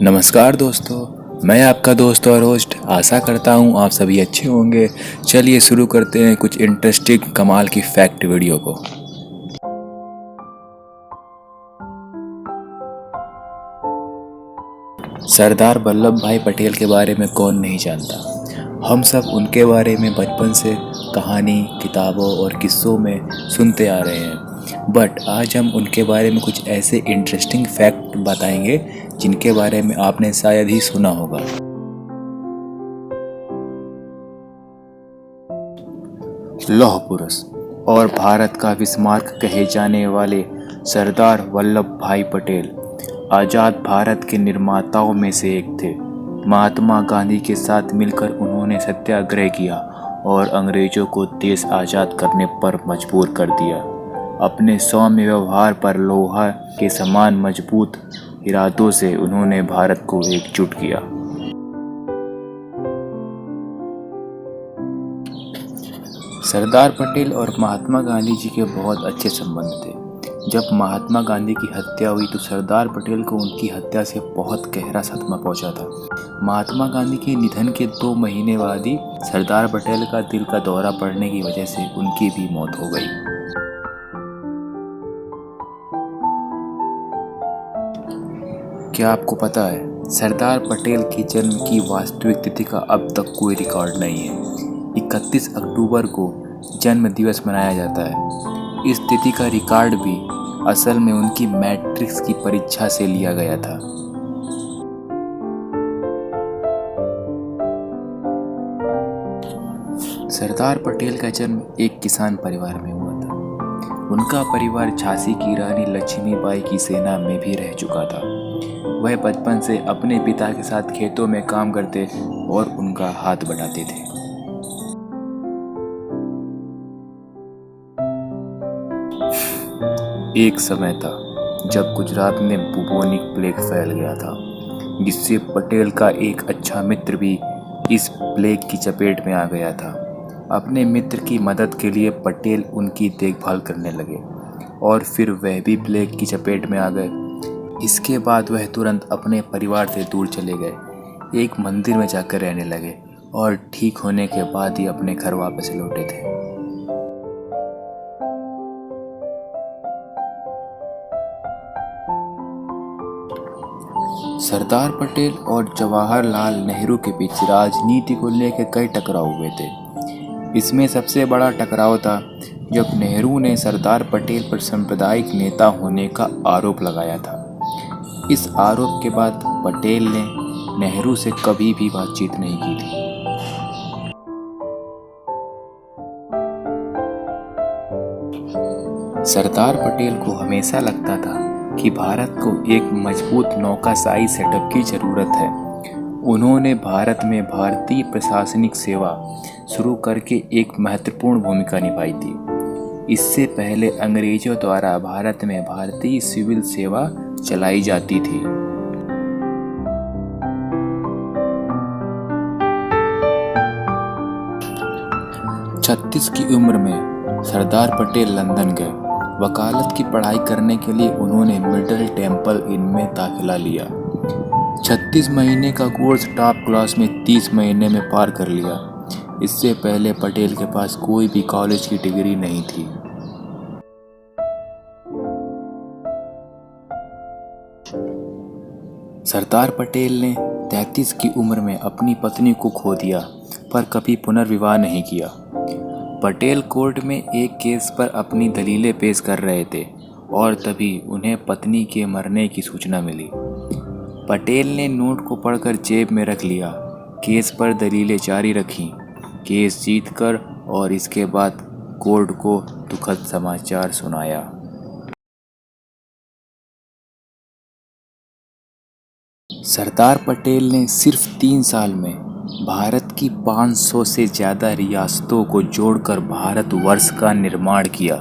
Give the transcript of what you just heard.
नमस्कार दोस्तों, मैं आपका दोस्त और होस्ट आशा करता हूँ आप सभी अच्छे होंगे। चलिए शुरू करते हैं कुछ इंटरेस्टिंग कमाल की फैक्ट वीडियो को। सरदार वल्लभ भाई पटेल के बारे में कौन नहीं जानता। हम सब उनके बारे में बचपन से कहानी, किताबों और किस्सों में सुनते आ रहे हैं। बट आज हम उनके बारे में कुछ ऐसे इंटरेस्टिंग फैक्ट बताएंगे जिनके बारे में आपने शायद ही सुना होगा। लौह पुरुष और भारत का विस्मार्क कहे जाने वाले सरदार वल्लभ भाई पटेल आज़ाद भारत के निर्माताओं में से एक थे। महात्मा गांधी के साथ मिलकर उन्होंने सत्याग्रह किया और अंग्रेजों को देश आज़ाद करने पर मजबूर कर दिया। अपने सौम्य व्यवहार पर लोहा के समान मजबूत इरादों से उन्होंने भारत को एकजुट किया। सरदार पटेल और महात्मा गांधी जी के बहुत अच्छे संबंध थे। जब महात्मा गांधी की हत्या हुई तो सरदार पटेल को उनकी हत्या से बहुत गहरा सदमा पहुंचा था। महात्मा गांधी के निधन के 2 महीने बाद ही सरदार पटेल का दिल का दौरा पड़ने की वजह से उनकी भी मौत हो गई। क्या आपको पता है सरदार पटेल के जन्म की वास्तविक तिथि का अब तक कोई रिकॉर्ड नहीं है। 31 अक्टूबर को जन्म दिवस मनाया जाता है। इस तिथि का रिकॉर्ड भी असल में उनकी मैट्रिक्स की परीक्षा से लिया गया था। सरदार पटेल का जन्म एक किसान परिवार में हुआ था। उनका परिवार झांसी की रानी लक्ष्मीबाई की सेना में भी रह चुका था। वह बचपन से अपने पिता के साथ खेतों में काम करते और उनका हाथ बटाते थे। एक समय था जब गुजरात में बुबोनिक प्लेग फैल गया था, जिससे पटेल का एक अच्छा मित्र भी इस प्लेग की चपेट में आ गया था। अपने मित्र की मदद के लिए पटेल उनकी देखभाल करने लगे और फिर वह भी प्लेग की चपेट में आ गए। इसके बाद वह तुरंत अपने परिवार से दूर चले गए, एक मंदिर में जाकर रहने लगे और ठीक होने के बाद ही अपने घर वापस लौटे थे। सरदार पटेल और जवाहरलाल नेहरू के बीच राजनीति को लेकर कई टकराव हुए थे। इसमें सबसे बड़ा टकराव था जब नेहरू ने सरदार पटेल पर सांप्रदायिक नेता होने का आरोप लगाया था। इस आरोप के बाद पटेल ने नेहरू से कभी भी बातचीत नहीं की थी। सरदार पटेल को हमेशा लगता था कि भारत को एक मजबूत नौकाशाही सेटअप की जरूरत है। उन्होंने भारत में भारतीय प्रशासनिक सेवा शुरू करके एक महत्वपूर्ण भूमिका निभाई थी। इससे पहले अंग्रेजों द्वारा भारत में भारतीय सिविल सेवा चलाई जाती थी। छत्तीस की उम्र में सरदार पटेल लंदन गए। वकालत की पढ़ाई करने के लिए उन्होंने मिडिल टेम्पल इन में दाखिला लिया। 36 महीने का कोर्स टॉप क्लास में 30 महीने में पार कर लिया। इससे पहले पटेल के पास कोई भी कॉलेज की डिग्री नहीं थी। सरदार पटेल ने 33 की उम्र में अपनी पत्नी को खो दिया पर कभी पुनर्विवाह नहीं किया। पटेल कोर्ट में एक केस पर अपनी दलीलें पेश कर रहे थे और तभी उन्हें पत्नी के मरने की सूचना मिली। पटेल ने नोट को पढ़कर जेब में रख लिया, केस पर दलीलें जारी रखीं, केस जीतकर और इसके बाद कोर्ट को दुखद समाचार सुनाया। सरदार पटेल ने सिर्फ 3 साल में भारत की 500 से ज़्यादा रियासतों को जोड़कर भारतवर्ष का निर्माण किया।